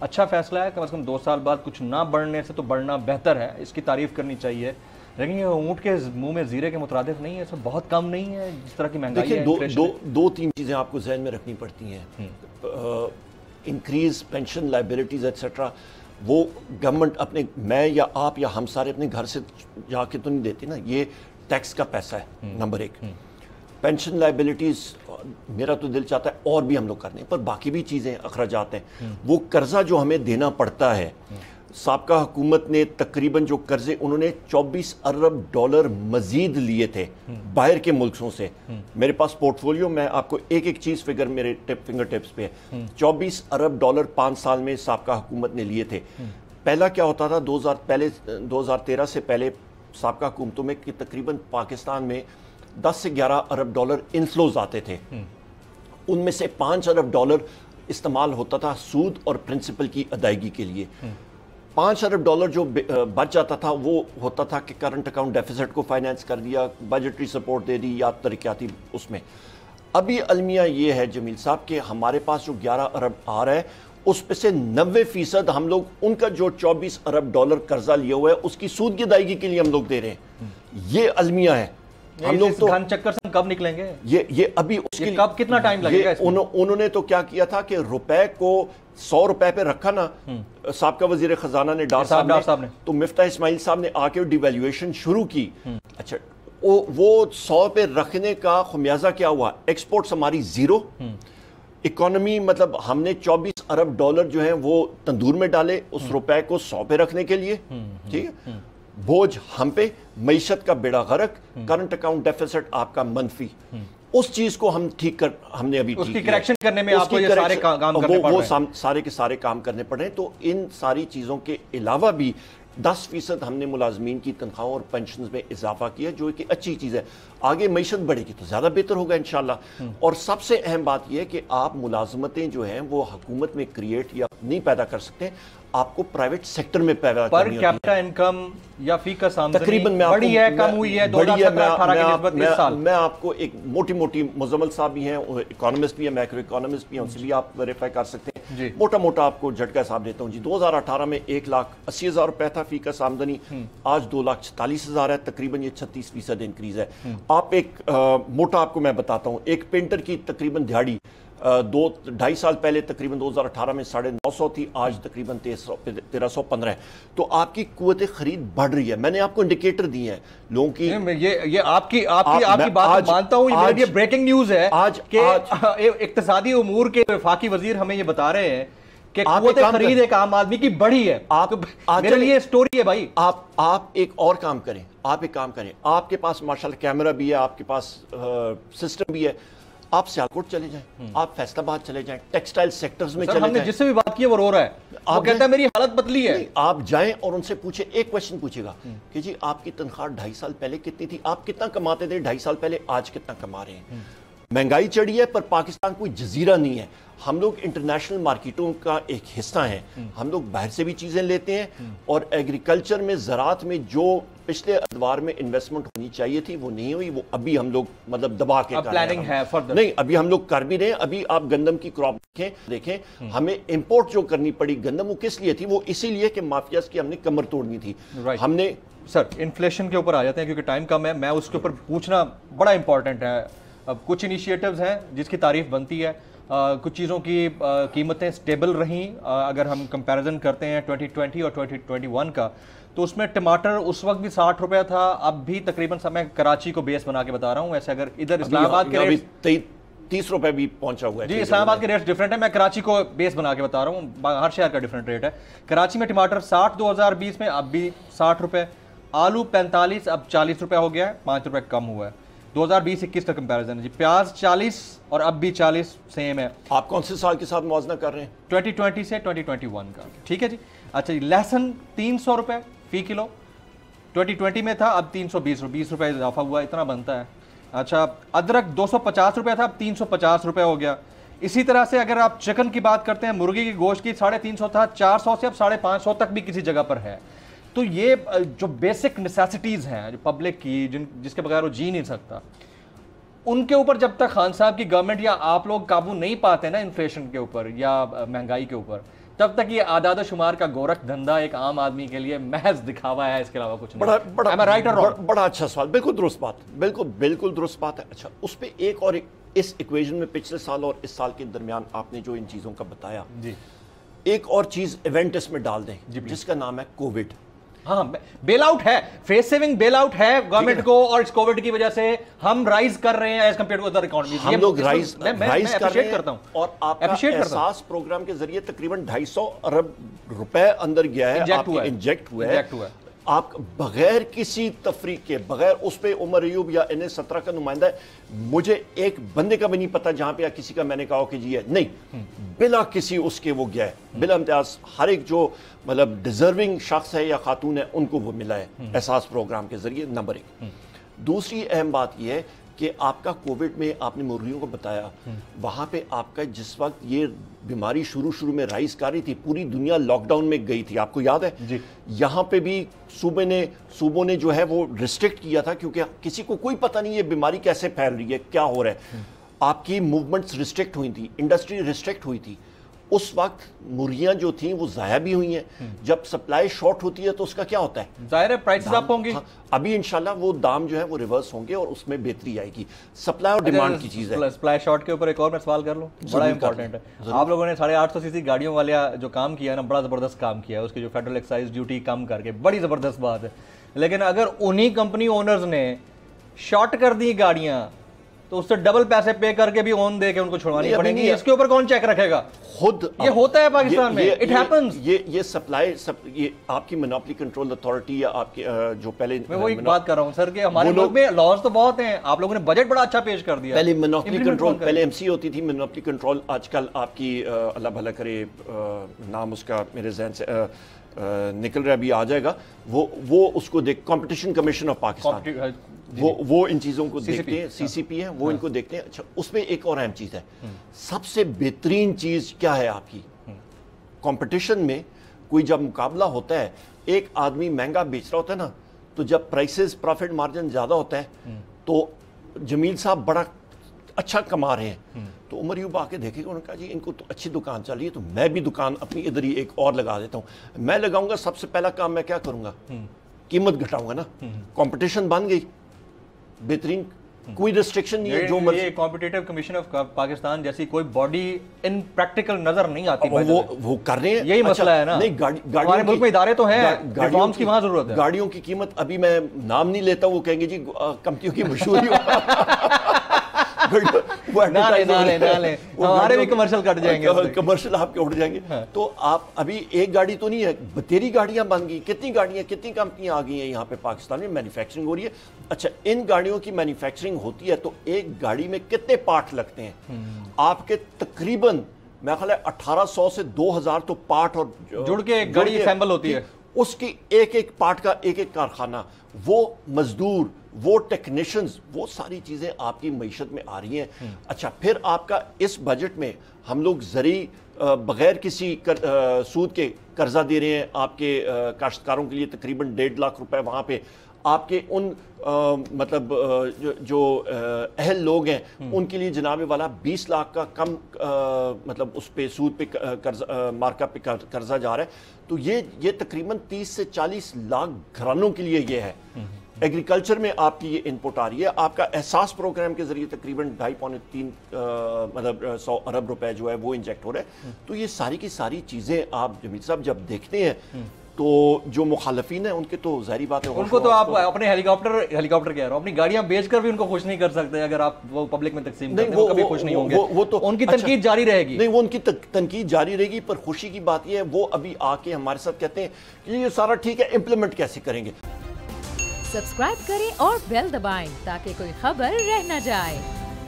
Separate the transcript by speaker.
Speaker 1: اچھا فیصلہ ہے، کم از کم 2 سال بعد کچھ نہ بڑھنے سے تو بڑھنا بہتر ہے، اس کی تعریف کرنی چاہیے، لیکن یہ اونٹ کے منہ میں زیرے کے مترادف نہیں ہے، اس میں بہت کم نہیں ہے جس طرح کی مہنگائی ہے.
Speaker 2: دیکھیں دو تین چیزیں آپ کو ذہن میں رکھنی پڑتی ہیں. انکریز پینشن لائبلٹیز ایٹسٹرا وہ گورنمنٹ اپنے میں یا آپ یا ہم سارے اپنے گھر سے جا کے تو نہیں دیتے نا، یہ ٹیکس کا پیسہ ہے نمبر 1. پینشن لائبلٹیز میرا تو دل چاہتا ہے اور بھی ہم لوگ کرنے ہیں، پر باقی بھی چیزیں اخراجات ہیں. وہ قرضہ جو ہمیں دینا پڑتا ہے، سابقہ حکومت نے تقریباً جو قرضے انہوں نے $24 ارب مزید لیے تھے باہر کے ملکوں سے. میرے پاس پورٹ فولیو میں آپ کو ایک ایک چیز فگر میرے فنگر ٹپس پہ ہے. $24 ارب 5 سال میں سابقہ حکومت نے لیے تھے. پہلا کیا ہوتا تھا 2013 سے پہلے سابقہ حکومتوں میں کہ تقریباً پاکستان میں $10 سے $11 ارب انفلوز آتے تھے. ان میں سے $5 ارب استعمال ہوتا تھا سود اور پرنسپل کی ادائیگی کے لیے. $5 ارب جو بچ جاتا تھا وہ ہوتا تھا کہ کرنٹ اکاؤنٹ ڈیفیسٹ کو فائنینس کر دیا، بجٹری سپورٹ دے دی یا ترقیاتی اس میں. ابھی المیہ یہ ہے جمیل صاحب کہ ہمارے پاس جو 11 ارب آ رہا ہے اس پہ سے 90% ہم لوگ ان کا جو $24 ارب قرضہ لیا ہوا ہے اس کی سود کی ادائیگی کے لیے ہم لوگ دے رہے ہیں. یہ المیہ ہے. ہم لوگ تو
Speaker 1: گھن چکر سے کب نکلیں گے؟
Speaker 2: یہ ابھی اس کے
Speaker 1: کب کتنا ٹائم لگے گا؟
Speaker 2: انہوں نے تو کیا کیا تھا کہ روپے کو $100 پہ رکھا نا، سابقہ وزیر خزانہ نے ڈار صاحب نے، تو مفتاح اسماعیل صاحب نے آ کے ڈیویلیویشن شروع کی. اچھا وہ 100 پہ رکھنے کا خمیازہ کیا ہوا؟ ایکسپورٹس ہماری زیرو، اکانومی مطلب ہم نے $24 ارب جو ہیں وہ تندور میں ڈالے اس روپے کو 100 پہ رکھنے کے لیے. ٹھیک ہے، بوجھ ہم پہ، معیشت کا بیڑا غرق، کرنٹ اکاؤنٹ ڈیفیسٹ آپ کا منفی. اس چیز کو ہم ہم نے ابھی
Speaker 1: اس کی کریکشن کرنے میں آپ کو یہ سارے کام کرنے پڑ رہے ہیں.
Speaker 2: وہ سارے کے سارے کام کرنے پڑ رہے ہیں. تو ان ساری چیزوں کے علاوہ بھی 10% ہم نے ملازمین کی تنخواہوں اور پینشنز میں اضافہ کیا جو کہ اچھی چیز ہے. آگے معیشت بڑھے گی تو زیادہ بہتر ہوگا انشاءاللہ. اور سب سے اہم بات یہ ہے کہ آپ ملازمتیں جو ہیں وہ حکومت میں کریٹ یا نہیں پیدا کر سکتے، آپ کو پرائیویٹ سیکٹر میں پیدا کرنی ہوتی ہے.
Speaker 1: پر کیپٹا انکم یا فی کا آمدنی
Speaker 2: تقریباً
Speaker 1: بڑی ہے کم ہوئی ہے 2017-18 کی نسبت اس سال؟
Speaker 2: میں آپ کو ایک موٹی مزمل صاحب بھی ہیں، اکانومسٹ بھی ہیں، میکرو اکانومسٹ بھی ہیں، ان سے بھی آپ ویریفائی کر سکتے ہیں. موٹا آپ کو جھٹکا حساب دیتا ہوں جی. 2018 میں 1,80,000 تھا فی کا آمدنی، آج 2,46,000 ہے، تقریباً یہ 36% انکریز ہے. آپ ایک موٹا آپ کو میں بتاتا ہوں، ایک پینٹر کی تقریباً دیہاڑی 2-2.5 سال پہلے تقریباً 2018 میں 950 تھی، آج تقریباً 1,315 ہے. تو آپ کی قوت خرید بڑھ رہی ہے. میں نے آپ کو انڈیکیٹر دی ہیں لوگوں کی.
Speaker 1: یہ آپ کی بات مانتا ہوں، یہ بریکنگ نیوز ہے کہ اقتصادی امور کے وفاقی وزیر ہمیں یہ بتا رہے ہیں کہ قوت خرید ایک عام آدمی کی بڑھی ہے. میرے لیے سٹوری ہے بھائی.
Speaker 2: آپ ایک اور کام کریں، آپ کے پاس ماشاءاللہ کیمرہ بھی ہے، آپ کے پاس سسٹم بھی ہے. آپ سیالکوٹ چلے جائیں، آپ فیصل آباد چلے جائیں، ٹیکسٹائل سیکٹرز میں چلے جائیں.
Speaker 1: ہم نے جس سے بھی بات کی وہ رو رہا ہے، وہ کہتا ہے میری حالت بدلی ہے.
Speaker 2: آپ جائیں اور ان سے پوچھیں، ایک کویسچن پوچھے گا کہ جی آپ کی تنخواہ 2.5 سال پہلے کتنی تھی، آپ کتنا کماتے تھے 2.5 سال پہلے، آج کتنا کما رہے ہیں. مہنگائی چڑھی ہے پر پاکستان کوئی جزیرہ نہیں ہے. ہم لوگ انٹرنیشنل مارکیٹوں کا ایک حصہ ہیں. ہم لوگ باہر سے بھی چیزیں لیتے ہیں اور ایگریکلچر میں، زراعت میں جو پچھلے ادوار میں انویسٹمنٹ ہونی چاہیے تھی وہ نہیں ہوئی. وہ ابھی ہم لوگ مطلب دبا کے کر رہے ہیں. نہیں، ابھی ہم لوگ کر بھی رہے ہیں. ابھی آپ گندم کی کراپ دیکھیں، ہمیں امپورٹ جو کرنی پڑی گندم، وہ کس لیے تھی؟ وہ اسی لیے کہ مافیاز کی ہم نے کمر توڑنی تھی. ہم نے
Speaker 1: سر انفلیشن کے اوپر آ جاتے ہیں کیونکہ ٹائم کم ہے. میں اس کے اوپر پوچھنا بڑا امپورٹنٹ ہے. اب کچھ انیشیٹوز ہیں جس کی تعریف بنتی ہے، کچھ چیزوں کی قیمتیں سٹیبل رہیں. اگر ہم کمپیریزن کرتے ہیں 2020 اور 2021 کا، تو اس میں ٹماٹر اس وقت بھی $60 تھا، اب بھی تقریباً میں کراچی کو بیس بنا کے بتا رہا ہوں. ایسے اگر ادھر اسلام آباد کے ریٹ
Speaker 2: $30 بھی پہنچا ہوا ہے
Speaker 1: جی، اسلام آباد کے ریٹ ڈیفرنٹ ہے، میں کراچی کو بیس بنا کے بتا رہا ہوں، ہر شہر کا ڈیفرنٹ ریٹ ہے. کراچی میں ٹماٹر 60 2020 میں، اب بھی $60. آلو 45، اب $40 ہو گیا ہے، $5 کم ہوا ہے. 2020-21 کا کمپیریزن ہے جی. پیاز 40 اور اب بھی 40 سیم ہے.
Speaker 2: آپ کون سے سال کے ساتھ موازنہ کر رہے ہیں؟
Speaker 1: 2020 سے 2021 کا. ٹھیک ہے جی. اچھا جی، لہسن $300 فی کلو 2020 میں تھا، اب $320 اضافہ ہوا، اتنا بنتا ہے. اچھا، ادرک $250 تھا، اب $350 ہو گیا. اسی طرح سے اگر آپ چکن کی بات کرتے ہیں، مرغی کی گوشت کی 350 تھا، 400 سے اب 550 تک بھی کسی جگہ پر ہے. تو یہ جو بیسک نیسیسٹیز ہیں جو پبلک کی، جس کے بغیر وہ جی نہیں سکتا، ان کے اوپر جب تک خان صاحب کی گورنمنٹ یا آپ لوگ قابو نہیں پاتے نا انفلیشن کے اوپر یا مہنگائی کے اوپر، تب تک یہ اعداد و شمار کا گورکھ دھندا ایک عام آدمی کے لیے محض دکھاوا ہے، اس کے علاوہ کچھ نہیں.
Speaker 2: بڑا اچھا سوال، بالکل درست بات، بالکل درست بات ہے. اچھا اس پہ ایک اور اس ایکویژن میں پچھلے سال اور اس سال کے درمیان آپ نے جو ان چیزوں کا بتایا، ایک اور چیز ایونٹ اس میں ڈال دیں جس کا نام ہے کووڈ.
Speaker 1: ہاں بیل آؤٹ ہے، فیس سیونگ بیل آؤٹ ہے گورنمنٹ کو، اور اس کووڈ کی وجہ سے ہم رائز کر رہے ہیں as compare to other economies.
Speaker 2: ہم لوگ رائز کر رہے ہیں، اور آپ کا احساس پروگرام کے ذریعے تقریباً 250 ارب روپے اندر گیا ہے، انجیکٹ ہوا ہے. آپ بغیر کسی تفریق کے، بغیر اس پہ عمر ایوب یا NA-17 کا نمائندہ ہے، مجھے ایک بندے کا بھی نہیں پتا جہاں پہ یا کسی کا میں نے کہا کہ جی ہے نہیں، بلا کسی اس کے وہ گیا ہے، بلا امتیاز ہر ایک جو مطلب ڈیزرونگ شخص ہے یا خاتون ہے ان کو وہ ملا ہے احساس پروگرام کے ذریعے. نمبر 1. دوسری اہم بات یہ ہے کہ آپ کا کووڈ میں آپ نے مرغیوں کو بتایا، وہاں پہ آپ کا جس وقت یہ بیماری شروع میں رائز کر رہی تھی، پوری دنیا لاک ڈاؤن میں گئی تھی، آپ کو یاد ہے؟ یہاں پہ بھی صوبوں نے جو ہے وہ ریسٹرکٹ کیا تھا، کیونکہ کسی کو کوئی پتہ نہیں یہ بیماری کیسے پھیل رہی ہے، کیا ہو رہا ہے. آپ کی موومنٹس ریسٹرکٹ ہوئی تھی، انڈسٹری ریسٹرکٹ ہوئی تھی. اس وقت مرغیاں جو تھیں وہ ضائع بھی ہوئی ہیں. جب سپلائی شارٹ ہوتی ہے تو اس کا کیا ہوتا ہے؟
Speaker 1: ظاہر ہے پرائسز اپ ہوں گی.
Speaker 2: ابھی انشاءاللہ وہ دام جو ہے وہ ریورس ہوں گے اور اس میں بہتری آئے گی. سپلائی اور ڈیمانڈ کی چیز ہے.
Speaker 1: سپلائی شارٹ کے اوپر ایک اور میں سوال کر لوں، بڑا امپورٹنٹ ہے. آپ لوگوں نے 850 cc گاڑیوں والا جو کام کیا ہے نا، بڑا زبردست کام کیا ہے. اس کی جو فیڈرل ایکسائز ڈیوٹی کم کر کے بڑی زبردست بات ہے. لیکن اگر انہی کمپنی اونرز نے شارٹ کر دی گاڑیاں تو اس سے ڈبل پیسے پے کر کے بھی اون دے کے ان کو چھڑوانی پڑیں گی. اس کے اوپر کون چیک رکھے گا؟
Speaker 2: خود
Speaker 1: یہ ہوتا ہے پاکستان میں، اٹ ہیپنز.
Speaker 2: یہ سپلائی، یہ آپ کی مونوپولی کنٹرول اتھارٹی یا آپ کی جو پہلے،
Speaker 1: میں وہی بات کر رہا ہوں سر کہ ہمارے ملک میں لاز تو بہت ہیں. آپ لوگوں نے بجٹ بڑا اچھا پیش کر دیا.
Speaker 2: پہلے مونوپولی کنٹرول، پہلے MC ہوتی تھی مونوپولی کنٹرول. آج کل آپ کی اللہ بھلا کرے نام اس کا میرے ذہن سے نکل رہا، بھی آ جائے گا، وہ اس کو دیکھ، کمپٹیشن کمیشن آف پاکستان، وہ ان چیزوں کو دیکھتے ہیں. CCP ہے وہ ان کو دیکھتے ہیں. اچھا اس میں ایک اور اہم چیز ہے، سب سے بہترین چیز کیا ہے آپ کی کمپٹیشن میں؟ کوئی جب مقابلہ ہوتا ہے، ایک آدمی مہنگا بیچ رہا ہوتا ہے نا، تو جب پرائسز پروفٹ مارجن زیادہ ہوتا ہے تو جمیل صاحب بڑا اچھا کما رہے ہیں، تو عمر ایوب آ کے دیکھے گا، انہوں نے کہا جی ان کو تو اچھی دکان چل رہی ہے، تو میں بھی دکان اپنی ادھر ہی ایک اور لگا دیتا ہوں. میں لگاؤں گا، سب سے پہلا کام میں کیا کروں گا؟ قیمت گھٹاؤں گا نا. کمپٹیشن بن گئی بہترین، کوئی ریسٹرکشن نہیں ہے. جو
Speaker 1: یہ کمپٹیٹو کمیشن آف پاکستان جیسی کوئی باڈی ان پریکٹیکل نظر نہیں آتی.
Speaker 2: وہ کر رہے ہیں،
Speaker 1: یہی مسئلہ ہے نا. ہمارے ملک میں ادارے تو ہیں، ریفارمز کی وہاں ضرورت ہے.
Speaker 2: گاڑیوں کی قیمت ابھی میں نام نہیں لیتا، وہ کہیں گے جی کمپنیوں کی مشہوری
Speaker 1: ہمارے بھی کمرشل کٹ جائیں گے،
Speaker 2: کمرشل آپ کے اٹھ جائیں گے. تو آپ ابھی ایک گاڑی تو نہیں ہے، بتیری گاڑیاں بن گئی. کتنی گاڑیاں، کتنی کمپنیاں آ گئی ہیں یہاں پہ پاکستان میں، مینوفیکچرنگ ہو رہی ہے. اچھا ان گاڑیوں کی مینوفیکچرنگ ہوتی ہے تو ایک گاڑی میں کتنے پارٹ لگتے ہیں؟ آپ کے تقریباً میں خیال ہے 1800 سے 2000 تو پارٹ اور
Speaker 1: جڑ کے گاڑی اسمبل ہوتی ہے.
Speaker 2: اس کی ایک پارٹ کا ایک کارخانہ، وہ مزدور، وہ ٹیکنیشنز، وہ ساری چیزیں آپ کی معیشت میں آ رہی ہیں. اچھا پھر آپ کا اس بجٹ میں ہم لوگ زرعی بغیر کسی سود کے قرضہ دے رہے ہیں آپ کے کاشتکاروں کے لیے تقریباً 1.5 لاکھ روپے. وہاں پہ آپ کے ان مطلب جو اہل لوگ ہیں ان کے لیے جناب والا 20 لاکھ کا کم مطلب اس پہ سود پہ قرضہ، مارکا پہ قرضہ جا رہا ہے. تو یہ تقریباً 30 سے 40 لاکھ گھرانوں کے لیے یہ ہے. ایگریکلچر میں آپ کی یہ انپٹ آ رہی ہے. آپ کا احساس پروگرام کے ذریعے تقریباً 2.5-3 مطلب 100 ارب روپے جو ہے وہ انجیکٹ ہو رہا ہے. تو یہ ساری کی ساری چیزیں آپ جمیل صاحب جب دیکھتے ہیں تو جو مخالفین ہیں ان کے تو ظاہری بات ہے،
Speaker 1: ان کو تو آپ اپنے ہیلی کاپٹر کہہ رہا ہوں، اپنی گاڑیاں بیچ کر بھی ان کو خوش نہیں کر سکتے. اگر آپ وہ پبلک میں تقسیم کرتے ہیں وہ کبھی خوش نہیں ہوں گے. وہ تو ان کی تنقید جاری رہے گی.
Speaker 2: نہیں، وہ ان کی تنقید جاری رہے گی، پر خوشی کی بات یہ ہے وہ ابھی آ کے ہمارے ساتھ کہتے ہیں کہ یہ سارا ٹھیک ہے، امپلیمنٹ کیسے کریں گے.
Speaker 3: سبسکرائب کریں اور بیل دبائیں تاکہ کوئی خبر رہ نہ جائے.